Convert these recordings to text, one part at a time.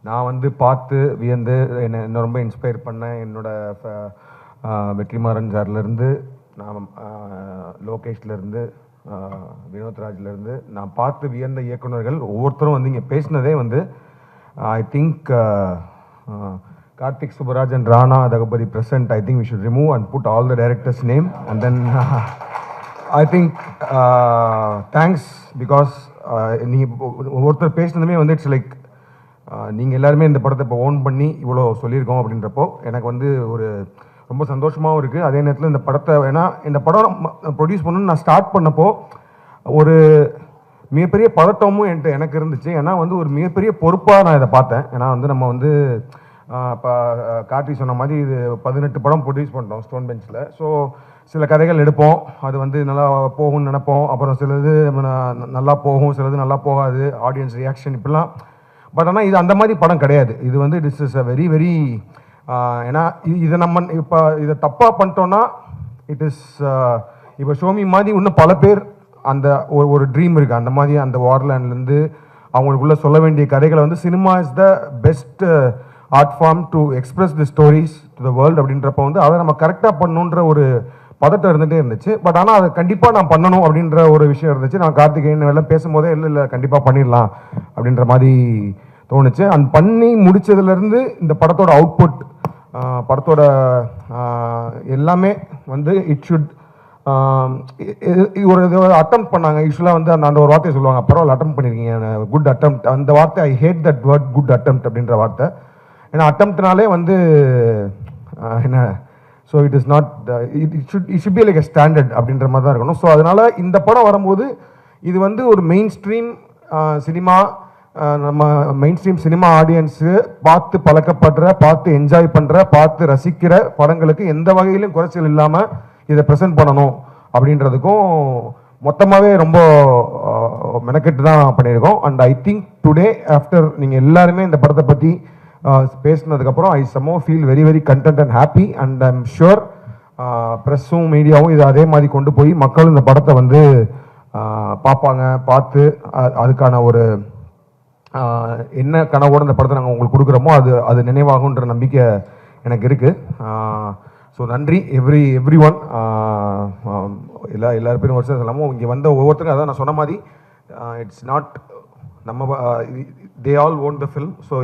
நான் வந்து பார்த்து வியந்து என்ன ரொம்ப இன்ஸ்பயர் பண்ணேன். என்னோட வெற்றிமாறன் சார்லேருந்து, நான் லோகேஷ்லேருந்து, வினோத்ராஜ்லேருந்து நான் பார்த்து வியந்த இயக்குநர்கள் ஒவ்வொருத்தரும் வந்து இங்கே பேசினதே வந்து I think Karthik Subbaraj and Rana Daggubati present. I think we should remove and put all the directors' name and then I think thanks because நீங்கள் ஒவ்வொருத்தர் பேசினதுமே வந்து இட்ஸ் லைக் நீங்கள் எல்லாருமே இந்த படத்தை இப்போ ஓன் பண்ணி இவ்வளோ சொல்லியிருக்கோம் அப்படின்றப்போ எனக்கு வந்து ஒரு ரொம்ப சந்தோஷமாகவும் இருக்குது. அதே நேரத்தில் இந்த படத்தை ஏன்னா இந்த படம் ப்ரொடியூஸ் பண்ணணும்னு நான் ஸ்டார்ட் பண்ணப்போ ஒரு மிகப்பெரிய பதட்டமும் எனக்கு இருந்துச்சு. ஏன்னா வந்து ஒரு மிகப்பெரிய பொறுப்பாக நான் இதை பார்த்தேன். ஏன்னா வந்து நம்ம வந்து இப்போ கார்த்தி சொன்ன மாதிரி இது 18 படம் ப்ரொடியூஸ் பண்ணிட்டோம் ஸ்டோன் பெஞ்சில். ஸோ சில கதைகள் எடுப்போம், அது வந்து நல்லா போகும்னு நினைப்போம், அப்புறம் சிலது நல்லா போகும், சிலது நல்லா போகாது, ஆடியன்ஸ் ரியாக்ஷன் இப்படிலாம். பட் ஆனால் இது அந்த மாதிரி படம் கிடையாது. இது வந்து it's is a very very ஏன்னா இதை நம்ம இப்போ இதை தப்பாக பண்ணிட்டோன்னா இட் இஸ் இப்போ ஷோமி மாதிரி இன்னும் பல பேர் அந்த ஒரு ட்ரீம் இருக்குது. அந்த மாதிரி அந்த வார்லேண்ட்லேருந்து அவங்களுக்குள்ளே சொல்ல வேண்டிய கதைகளை வந்து cinema is the best art form to express the stories to the world அப்படின்றப்ப வந்து அதை நம்ம கரெக்டாக பண்ணணுன்ற ஒரு பதட்டம் இருந்துகிட்டே இருந்துச்சு. பட் ஆனால் அதை கண்டிப்பாக நான் பண்ணணும் அப்படின்ற ஒரு விஷயம் இருந்துச்சு. நான் கார்த்திகேயன் எல்லாம் பேசும்போதே இல்லை கண்டிப்பாக பண்ணிடலாம் அப்படின்ற மாதிரி தோணுச்சு. அந்த பண்ணி முடித்ததுலேருந்து இந்த படத்தோட அவுட்புட், படத்தோட எல்லாமே வந்து இட் ஷுட் ஒரு அட்டம் பண்ணாங்க. யூஸ்வலாக வந்து அந்த ஒரு வார்த்தையை சொல்லுவாங்க, பரவாயில்ல அட்டம் பண்ணியிருக்கீங்க, குட் அட்டம். அந்த வார்த்தை I hate that word good attempt அப்படின்ற வார்த்தை. ஏன்னா அட்டம்ப்ட்னாலே வந்து என்ன so it is not it should be like a standard அப்படின்ற மாதிரி தான் இருக்கணும். ஸோ அதனால் இந்த படம் வரும்போது இது வந்து ஒரு மெயின் ஸ்ட்ரீம் சினிமா, நம்ம மெயின் ஸ்ட்ரீம் சினிமா ஆடியன்ஸு பார்த்து பழக்கப்படுற, பார்த்து என்ஜாய் பண்ணுற, பார்த்து ரசிக்கிற படங்களுக்கு எந்த வகையிலும் குறைச்சல் இல்லாமல் இதை ப்ரெசென்ட் பண்ணணும் அப்படின்றதுக்கும் மொத்தமாகவே ரொம்ப மெனக்கெட்டு தான் பண்ணியிருக்கோம். And I think today after நீங்கள் எல்லாருமே இந்த படத்தை பற்றி பேசினதுக்கப்புறம் I somehow feel very very content and happy. And I'm sure ப்ரெஸ்ஸும் மீடியாவும் இதை அதே மாதிரி கொண்டு போய் மக்களும் இந்த படத்தை வந்து பார்ப்பாங்க. பார்த்து அதுக்கான ஒரு என்ன கனவோடு இந்த படத்தை நாங்கள் உங்களுக்கு கொடுக்குறோமோ அது நினைவாகுன்ற நம்பிக்கை எனக்கு இருக்குது. ஸோ நன்றி எவ்ரி ஒன். எல்லா பேரும் வருஷம் சொல்லாமல் இங்கே வந்த ஒவ்வொருத்தருக்கும் அதான் நான் சொன்ன மாதிரி இட்ஸ் நாட் நம்ம they all own the film. So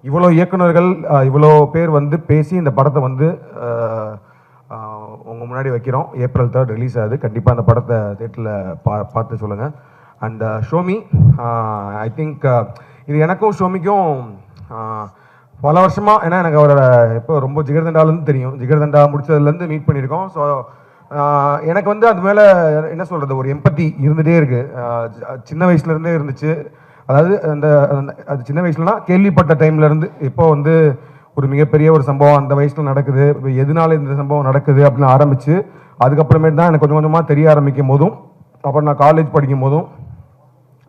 இவ்வளோ இயக்குநர்கள் இவ்வளோ பேர் வந்து பேசி இந்த படத்தை வந்து உங்கள் முன்னாடி வைக்கிறோம். April 3 ரிலீஸ் ஆகுது. கண்டிப்பாக அந்த படத்தை தேட்டரில் பார்த்து சொல்லுங்கள். அண்ட் ஷோமி ஐ திங்க் இது எனக்கும் ஷோமிக்கும் பல வருஷமாக, ஏன்னா எனக்கு அவரோட இப்போ ரொம்ப ஜிகர்தண்டாலேருந்து தெரியும், ஜிகர்தண்டா முடிச்சதுலேருந்து மீட் பண்ணியிருக்கோம். ஸோ எனக்கு வந்து அது மேலே என்ன சொல்கிறது ஒரு எம்பத்தி இருந்துகிட்டே இருக்குது. சின்ன வயசுலேருந்தே இருந்துச்சு. அதாவது அது சின்ன வயசுலனா கேள்விப்பட்ட டைம்லேருந்து இப்போ வந்து ஒரு மிகப்பெரிய ஒரு சம்பவம் அந்த வயசில் நடக்குது, இப்போ எதனால இந்த சம்பவம் நடக்குது அப்படின்னு ஆரம்பித்து அதுக்கப்புறமேட்டு தான் எனக்கு கொஞ்சம் கொஞ்சமாக தெரிய ஆரம்பிக்கும் போதும், அப்புறம் நான் காலேஜ் படிக்கும் போதும்,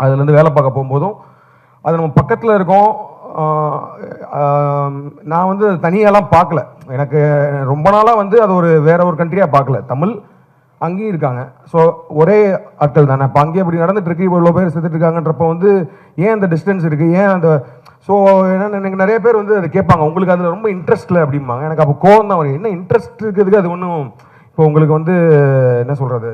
அதுலேருந்து வேலை பார்க்க போகும்போதும் அது நம்ம பக்கத்தில் இருக்கோம். நான் வந்து தனியாலாம் பார்க்கல. எனக்கு ரொம்ப நாளாக வந்து அது ஒரு வேற ஒரு கண்ட்ரியாக பார்க்கல. தமிழ் அங்கேயும் இருக்காங்க. ஸோ ஒரே ஆட்கள் தானே. இப்போ அங்கேயே இப்படி நடந்துட்டு இருக்கு, இவ்வளோ பேர் செத்துட்டு இருக்காங்கன்றப்போ வந்து ஏன் அந்த டிஸ்டன்ஸ் இருக்குது, ஏன் அந்த ஸோ என்னென்ன எனக்கு நிறைய பேர் வந்து அதை கேட்பாங்க, உங்களுக்கு அதில் ரொம்ப இன்ட்ரெஸ்ட் இல்லை அப்படிம்பாங்க. எனக்கு அப்போ கோவம் தான் வரும். என்ன இன்ட்ரெஸ்ட் இருக்கிறதுக்கு அது ஒன்றும் இப்போ உங்களுக்கு வந்து என்ன சொல்கிறது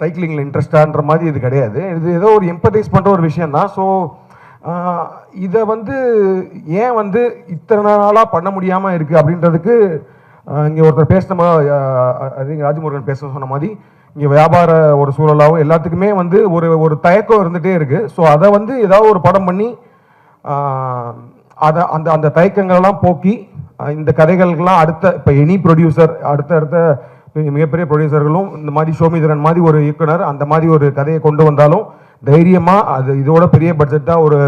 சைக்கிளிங்கில் இன்ட்ரெஸ்டான்ற மாதிரி இது கிடையாது. இது ஏதோ ஒரு எம்பத்தைஸ் பண்ணுற ஒரு விஷயம் தான். ஸோ இதை வந்து ஏன் வந்து இத்தனை நாளாக பண்ண முடியாமல் இருக்குது அப்படின்றதுக்கு இங்கே ஒருத்தர் பேசின மாதிரி ராஜமுருகன் பேச சொன்ன மாதிரி இங்கே வியாபார ஒரு சூழலாகவும் எல்லாத்துக்குமே வந்து ஒரு தயக்கம் இருந்துகிட்டே இருக்குது. ஸோ அதை வந்து ஏதாவது ஒரு படம் பண்ணி அதை அந்த தயக்கங்கள்லாம் போக்கி இந்த கதைகளுக்கெல்லாம் அடுத்த இப்போ எனி ப்ரொடியூசர் அடுத்த மிகப்பெரிய ப்ரொடியூசர்களும் இந்த மாதிரி ஷோமிதரன் மாதிரி ஒரு இயக்குனர் அந்த மாதிரி ஒரு கதையை கொண்டு வந்தாலும் தைரியமாக அது இதோட பெரிய பட்ஜெட்டாக ஒரு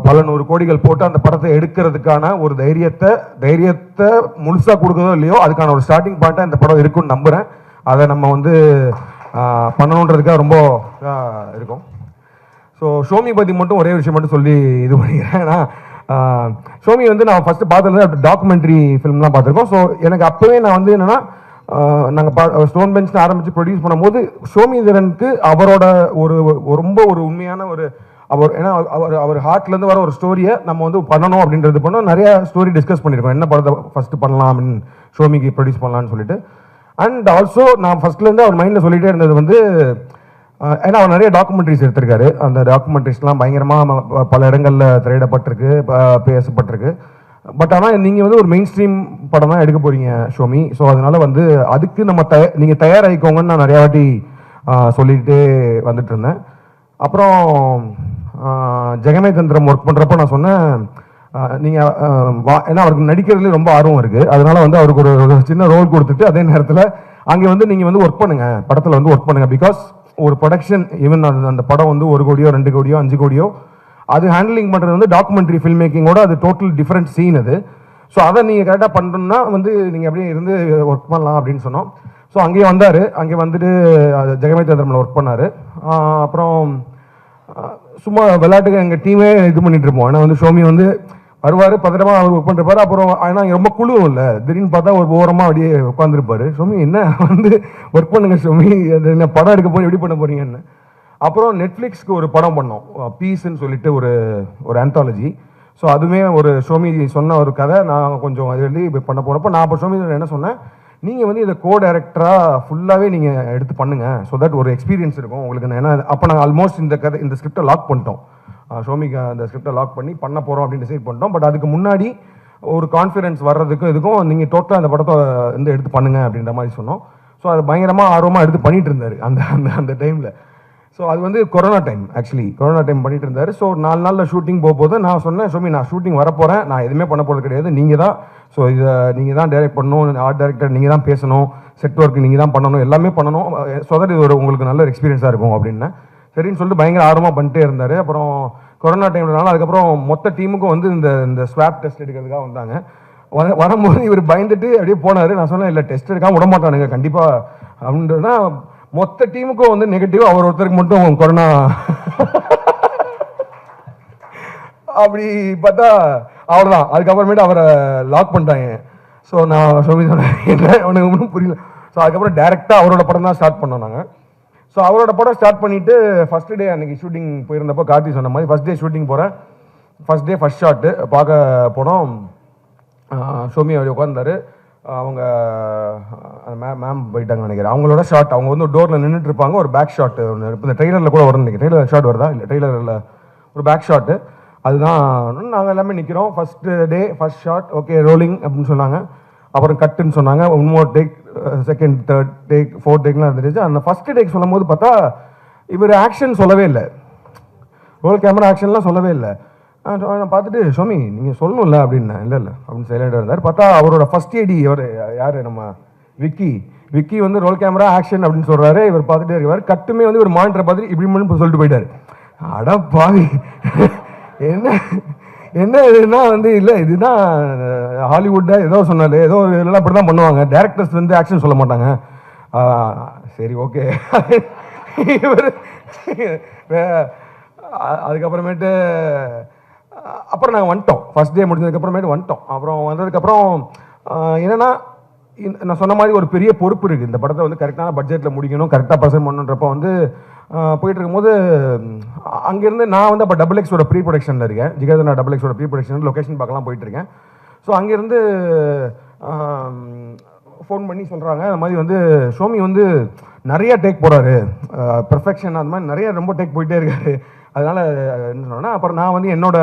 பல 100 கோடிகள் போட்டு அந்த படத்தை எடுக்கிறதுக்கான ஒரு தைரியத்தை முழுசாக கொடுக்குறதோ இல்லையோ அதுக்கான ஒரு ஸ்டார்டிங் பாயிண்ட்டாக இந்த படம் இருக்குன்னு நம்புகிறேன். அதை நம்ம வந்து பண்ணணுன்றதுக்காக ரொம்ப இருக்கும். ஸோ ஷோமி பற்றி மட்டும் ஒரே விஷயம் மட்டும் சொல்லி இது பண்ணிக்கிறேன். ஏன்னா ஷோமி வந்து நான் ஃபஸ்ட்டு பார்த்தது டாக்குமெண்ட்ரி ஃபிலிம்லாம் பார்த்துருக்கோம். ஸோ எனக்கு அப்போவே நான் வந்து என்னென்னா நாங்கள் ஸ்டோன் பெஞ்ச் ஆரம்பித்து ப்ரொடியூஸ் பண்ணும்போது ஷோமிதரனுக்கு அவரோட ரொம்ப ஒரு உண்மையான ஒரு ஏன்னா அவர் ஹார்ட்லேருந்து வர ஒரு ஸ்டோரியை நம்ம வந்து பண்ணணும் அப்படின்றது பண்ணோம். நிறைய ஸ்டோரி டிஸ்கஸ் பண்ணியிருக்கோம், என்ன படத்தை ஃபஸ்ட்டு பண்ணலாம் அப்படின்னு ஷோமிக்கு ப்ரொடியூஸ் பண்ணலான்னு சொல்லிட்டு. அண்ட் ஆல்சோ நான் ஃபஸ்ட்லேருந்து அவர் மைண்டில் சொல்லிகிட்டே இருந்தது வந்து, ஏன்னா அவர் நிறைய டாக்குமெண்ட்ரிஸ் எடுத்திருக்காரு. அந்த டாக்குமெண்ட்ரிஸ்லாம் பயங்கரமாக பல இடங்களில் திரையிடப்பட்டிருக்கு, பேசப்பட்டிருக்கு. பட் ஆனால் நீங்கள் வந்து ஒரு மெயின் ஸ்ட்ரீம் படம் தான் எடுக்க போகிறீங்க ஷோமி. ஸோ அதனால் வந்து அதுக்கு நம்ம நீங்கள் தயாராகிக்கோங்கன்னு நான் நிறையா வாட்டி சொல்லிகிட்டே வந்துட்டு இருந்தேன். அப்புறம் ஜெகமே தந்திரம் ஒர்க் பண்ணுறப்போ நான் சொன்னேன், நீங்கள் ஏன்னா அவருக்கு நடிக்கிறதுல ரொம்ப ஆர்வம் இருக்குது, அதனால வந்து அவருக்கு ஒரு சின்ன ரோல் கொடுத்துட்டு அதே நேரத்தில் அங்கே வந்து நீங்கள் வந்து ஒர்க் பண்ணுங்கள், படத்தில் வந்து ஒர்க் பண்ணுங்கள். பிகாஸ் ஒரு ப்ரொடக்ஷன் ஈவன் அந்த படம் வந்து 1 கோடியோ 2 கோடியோ 5 கோடியோ அது ஹேண்ட்லிங் பண்ணுறது வந்து டாக்குமெண்ட்ரி ஃபில்ம் மேக்கிங்கோட அது டோட்டல் டிஃப்ரெண்ட் சீன் அது. ஸோ அதை நீங்கள் கரெக்டாக பண்ணுறோன்னா வந்து நீங்கள் அப்படியே இருந்து ஒர்க் பண்ணலாம் அப்படின்னு சொன்னோம். ஸோ அங்கேயே வந்தார், அங்கே வந்துட்டு ஜெகமே தந்திரமில் ஒர்க் பண்ணார். அப்புறம் சும்மா விளையாட்டுக்கு எங்கள் டீமே இது பண்ணிட்டு இருப்போம். ஏன்னா வந்து ஷோமி வந்து வருவார், பத்திரமா அவர் ஒர்க் பண்ணிருப்பாரு. அப்புறம் ஆனால் இங்கே ரொம்ப குழுவும் இல்லை, திடீர்னு பார்த்தா ஒரு ஓரமாக அப்படியே உட்காந்துருப்பாரு. ஷோமி என்ன வந்து ஒர்க் பண்ணுங்க ஷோமி, என்ன படம் எடுக்க போய் எப்படி பண்ண போறீங்கன்னு. அப்புறம் நெட்ஃப்ளிக்ஸ்க்கு ஒரு படம் பண்ணோம், பீஸ்ன்னு சொல்லிட்டு ஒரு ஆந்தாலஜி. ஸோ அதுவுமே ஒரு ஷோமி சொன்ன ஒரு கதை, நான் கொஞ்சம் எழுதி பண்ண போகிறப்போ நான் அப்போ ஷோமி என்ன சொன்னேன், நீங்கள் வந்து இதை கோ டைரக்டராக ஃபுல்லாகவே நீங்கள் எடுத்து பண்ணுங்கள், ஸோ தட் ஒரு எக்ஸ்பீரியன்ஸ் இருக்கும் உங்களுக்கு. ஏன்னா அப்போ நாங்கள் ஆல்மோஸ்ட் இந்த ஸ்கிரிப்டை லாக் பண்ணிட்டோம், ஷோமிக்கு அந்த ஸ்கிரிப்டை லாக் பண்ண போகிறோம் அப்படின்னு டிசைட் பண்ணிட்டோம். பட் அதுக்கு முன்னாடி ஒரு கான்ஃபிடன்ஸ் வர்றதுக்கும் இதுக்கும் நீங்கள் டோட்டலாக அந்த படத்தை வந்து எடுத்து பண்ணுங்க அப்படின்ற மாதிரி சொன்னோம். ஸோ அது பயங்கரமாக ஆர்வமாக எடுத்து பண்ணிட்டு இருந்தார் அந்த டைமில். ஸோ அது வந்து corona time, actually corona time பண்ணிட்டு இருந்தார். ஸோ 4 நாளில் ஷூட்டிங் போகும்போது நான் சொன்னேன், ஷோமி நான் ஷூட்டிங் வரப்போகிறேன், நான் எதுவுமே பண்ண போகிறது கிடையாது, நீங்கள் தான், ஸோ இதை நீங்கள் தான் டைரக்ட் பண்ணணும், ஆர்ட் டைரக்டர் நீங்கள் தான் பேசணும், செட் ஒர்க் நீங்கள் தான் பண்ணணும், எல்லாமே பண்ணணும், ஸோ தட் இது உங்களுக்கு நல்ல எக்ஸ்பீரியன்ஸாக இருக்கும் அப்படின்னு சரின்னு சொல்லிட்டு பயங்கர ஆர்வமாக பண்ணிட்டே இருந்தார். அப்புறம் கொரோனா டைம்னால அதுக்கப்புறம் மொத்த டீமுக்கும் வந்து இந்த ஸ்வாப் டெஸ்ட் எடுக்கிறதுக்காக வந்தாங்க. வரும்போது இவர் பயந்துட்டு அப்படியே போனார். நான் சொன்னேன், இல்லை டெஸ்ட் எடுக்காமல் விட மாட்டானுங்க கண்டிப்பாக அப்படின்றனா, மொத்த டீமுக்கும் வந்து நெகட்டிவ், அவர் ஒருத்தருக்கு மட்டும் கொரோனா. அப்படி பார்த்தா அவ்வளோதான், அதுக்கப்புறமேட்டு அவரை லாக் பண்ணிட்டாங்க. ஸோ நான் சொல்லி சொன்னேன், என்ன உனக்கு ஒன்றும் புரியல. ஸோ அதுக்கப்புறம் டேரெக்டாக அவரோட படம் தான் ஸ்டார்ட் பண்ணோம் நாங்கள். ஸோ அவரோட படம் ஸ்டார்ட் பண்ணிவிட்டு ஃபஸ்ட்டு டே அன்றைக்கி ஷூட்டிங் போயிருந்தப்போ கார்த்தி சொன்ன மாதிரி ஃபஸ்ட் டே ஷூட்டிங் போகிறேன். ஃபஸ்ட் டே ஃபஸ்ட் ஷாட்டு பார்க்க போனோம். ஷோமி அப்படி உட்காந்தாரு, அவங்க மேம் போயிட்டாங்க நினைக்கிறேன். அவங்களோட ஷாட், அவங்க வந்து ஒரு டோரில் நின்றுட்டு இருப்பாங்க, ஒரு பேக் ஷாட் ஒன்று இப்போ இந்த ட்ரெய்லரில் கூட வரும் நினைக்கிறேன். ட்ரெய்லர் ஷாட் வருதா இல்லை, ட்ரெய்லரில் ஒரு பேக் ஷாட்டு, அதுதான் நாங்கள் எல்லாமே நிற்கிறோம். First day first shot okay rolling அப்படின்னு சொன்னாங்க. அப்புறம் கட்டுன்னு சொன்னாங்க, இன்னொரு take, second, third take, fourth டேக்லாம் இருந்துச்சு. அந்த ஃபஸ்ட்டு டேக் சொல்லும் போது பார்த்தா இவர் ஆக்ஷன் சொல்லவே இல்லை, ரோல் கேமரா ஆக்ஷன்லாம் சொல்லவே இல்லை. நான் பார்த்துட்டு ஷோமி நீங்கள் சொல்லணும்ல அப்படின்னா, இல்லை அப்படின்னு சைலண்டாக இருந்தார். பார்த்தா அவரோட ஃபஸ்ட் ஏடி அவர் யார், நம்ம விக்கி வந்து ரோல் கேமரா ஆக்ஷன் அப்படின்னு சொல்கிறாரு. இவர் பார்த்துட்டே இருக்கார். கட்டுமே வந்து ஒரு மானிட்டரை பார்த்துட்டு இப்படி சொல்லிட்டு போயிட்டார். அட பாவி, என்ன இதுனா வந்து இல்லை இதுதான் ஹாலிவுட்டை ஏதோ சொன்னாலே, ஏதோ இதெல்லாம் இப்படி தான் பண்ணுவாங்க, டேரக்டர்ஸ் வந்து ஆக்ஷன் சொல்ல மாட்டாங்க. சரி ஓகே. இவர் அதுக்கப்புறமேட்டு அப்புறம் நாங்கள் வந்துட்டோம். ஃபஸ்ட் டே முடிஞ்சதுக்கப்புறமேட்டு வந்துட்டோம். அப்புறம் வந்ததுக்கப்புறம் என்னென்னா, நான் சொன்ன மாதிரி ஒரு பெரிய பொறுப்பு இருக்குது, இந்த படத்தை வந்து கரெக்டான பட்ஜெட்டில் முடிக்கணும், கரெக்டாக ப்ரெசென்ட் பண்ணுன்றப்போ வந்து போயிட்டு இருக்கும்போது அங்கேருந்து நான் வந்து அப்போ XXXோட ப்ரீ ப்ரொடக்ஷனில் இருக்கேன், ஜிகர்தண்டா XXXோட ப்ரீ ப்ரொடக்ஷன் லொக்கேஷன் பார்க்கலாம் போயிட்டுருக்கேன். ஸோ அங்கேருந்து ஃபோன் பண்ணி சொல்கிறாங்க, அந்த மாதிரி வந்து ஷோமி வந்து நிறைய டேக் போகிறாரு, பெர்ஃபெக்ஷன் அந்த மாதிரி நிறைய ரொம்ப டேக் போயிட்டே இருக்காரு. அதனால் என்ன சொன்னேன்னா, அப்புறம் நான் வந்து என்னோட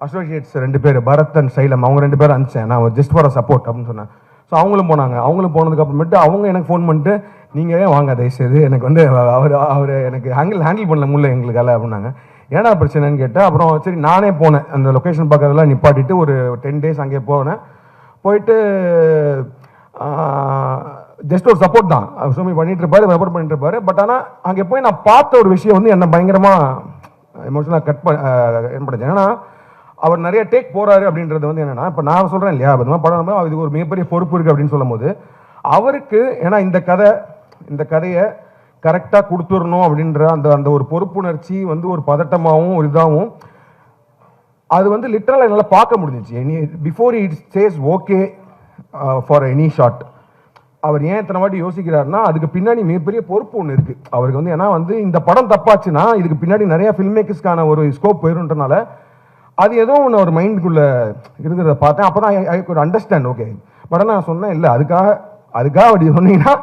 அசோசியேட்ஸ் 2 பேர், பரத் அண்ட் சைலம், அவங்க 2 பேரும் அனுப்பிச்சேன், நான் ஜஸ்ட் ஃபார் சப்போர்ட் அப்படின்னு சொன்னேன். ஸோ அவங்களும் போனாங்க. அவங்களும் போனதுக்கு அப்புறமேட்டு அவங்க எனக்கு ஃபோன் பண்ணிட்டு, நீங்கள் ஏன் வாங்க தயவுசெய்து, எனக்கு வந்து அவர் எனக்கு ஹேண்டில் பண்ணல முடியல எங்களுக்கால அப்படின்னாங்க. ஏன்னா பிரச்சனைன்னு கேட்டேன். அப்புறம் சரி நானே போனேன், அந்த லொக்கேஷன் பார்க்கறதெல்லாம் நிப்பாட்டிட்டு ஒரு 10 days அங்கே போனேன். போயிட்டு ஜஸ்ட் ஒரு சப்போர்ட் தான், ஷோமி பண்ணிட்டு இருப்பாரு, சப்போர்ட் பண்ணிட்டு இருப்பாரு. பட் ஆனால் அங்கே போய் நான் பார்த்த ஒரு விஷயம் வந்து என்னை பயங்கரமாக எமோஷனலாக ஏற்படுச்சு. ஏன்னா அவர் நிறைய டேக் போகிறாரு அப்படின்றது வந்து என்னென்னா, இப்போ நான் சொல்கிறேன் இல்லையா, அது படம் இதுக்கு ஒரு மிகப்பெரிய பொறுப்பு இருக்குது அப்படின்னு சொல்லும் போது அவருக்கு, ஏன்னா இந்த கதையை கரெக்டாக கொடுத்துடணும் அப்படின்ற அந்த ஒரு பொறுப்புணர்ச்சி வந்து ஒரு பதட்டமாகவும் ஒரு இதாகவும் அது வந்து லிட்டரலாக என்னால் பார்க்க முடிஞ்சிச்சு. Before it says okay for any shot, அவர் ஏன் இத்தனை வாட்டி யோசிக்கிறாருன்னா அதுக்கு பின்னாடி மிகப்பெரிய பொறுப்பு ஒன்று இருக்குது அவருக்கு வந்து. ஏன்னா வந்து இந்த படம் தப்பாச்சுன்னா இதுக்கு பின்னாடி நிறைய ஃபில்ம் மேக்கர்ஸ்க்கான ஒரு ஸ்கோப் போயிருன்றனால அது ஏதோ ஒன்று ஒரு மைண்டுக்குள்ளே இருக்கிறத பார்த்தேன். அப்போ தான் I could understand. Okay, but நான் சொன்னேன் இல்லை, அதுக்காக அப்படி சொன்னீங்கன்னா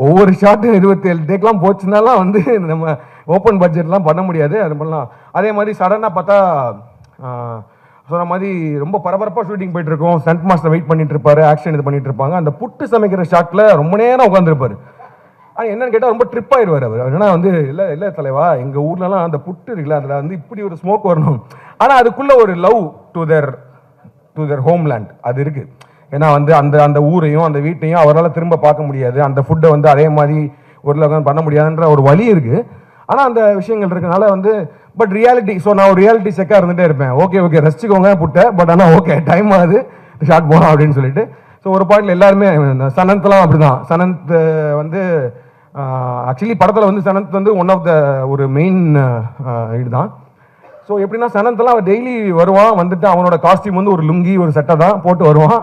ஒவ்வொரு ஷாட்டும் 27 டேக்லாம் போச்சுனாலாம் வந்து நம்ம ஓப்பன் பட்ஜெட்லாம் பண்ண முடியாது. அது பண்ணலாம். அதே மாதிரி சடனாக பார்த்தா சொன்ன மாதிரி ரொம்ப பரபரப்பாக ஷூட்டிங் போயிட்டு இருக்கோம். ஸ்டண்ட் மாஸ்டர் வெயிட் பண்ணிட்டு இருப்பாரு, ஆக்ஷன் இது பண்ணிட்டு இருப்பாங்க. அந்த புட்டு சமைக்கிற ஷாட்டில் ரொம்ப நேரம் உட்காந்துருப்பாரு. ஆனால் என்னன்னு கேட்டால் ரொம்ப ட்ரிப் ஆயிடுவார் அவர். ஏன்னா வந்து இல்லை தலைவா, எங்கள் ஊர்லலாம் அந்த புட்டு இருக்குல்ல, அதில் வந்து இப்படி ஒரு ஸ்மோக் வரணும். ஆனால் அதுக்குள்ளே ஒரு லவ் டு தேர் ஹோம்லேண்ட் அது இருக்குது. ஏன்னா வந்து அந்த ஊரையும் அந்த வீட்டையும் அவரால் திரும்ப பார்க்க முடியாது. அந்த ஃபுட்டை வந்து அதே மாதிரி ஒரு பண்ண முடியாதுன்ற ஒரு வழி இருக்குது. ஆனால் அந்த விஷயங்கள் இருக்கனால வந்து பட் ரியாலிட்டி. ஸோ நான் ஒரு ரியாலிட்டி செக்காக இருந்துகிட்டே இருப்பேன். ஓகே ரசிச்சுக்கோங்க புட்டை, பட் ஆனால் ஓகே டைம் ஆகுது, ஷார்ட் போகலாம் அப்படின்னு சொல்லிட்டு. ஸோ ஒரு பாயிண்டில் எல்லாருமே சனந்த்லாம் அப்படி தான். சனந்த் வந்து ஆக்சுவலி படத்தில் வந்து சனந்த் வந்து ஒன் ஆஃப் த ஒரு மெயின் இதுதான். ஸோ எப்படின்னா சனந்த்லாம் அவன் டெய்லி வருவான், வந்துட்டு அவனோட காஸ்டியூம் வந்து ஒரு லுங்கி ஒரு சட்டை தான் போட்டு வருவான்.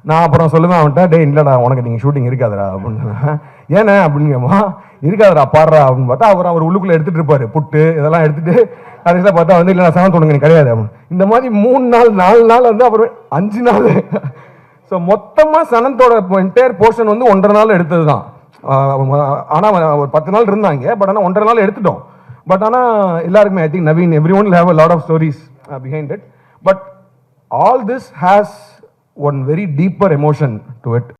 நான் அப்புறம் சொல்லுவேன் அவன்கிட்ட, டே இல்லைடா உனக்கு நீங்கள் ஷூட்டிங் இருக்காதரா அப்படின்னு. ஏன்னா அப்படிங்கம்மா, இருக்காதரா பாடுறா அப்படின்னு பார்த்தா அவர் உள்ளுக்குள்ளே எடுத்துகிட்டு இருப்பார் புட்டு இதெல்லாம் எடுத்துகிட்டு. கடைசியில் பார்த்தா வந்து இல்லை சனந்த் உனக்கு கிடையாது அப்படின்னு. இந்த மாதிரி 3 நாள் 4 நாள் வந்து அப்புறம் 5 நாள். ஸோ மொத்தமாக சனந்தோட என்டையர் போர்ஷன் வந்து 1.5 நாள் எடுத்தது தான். ஆனால் ஒரு 10 நாள் இருந்தாங்க, பட் ஆனால் 1.5 நாள் எடுத்துட்டோம். பட் ஆனால் எல்லாருக்குமே I think Naveen everyone have a lot of stories behind it. But all this has one very deeper emotion to it.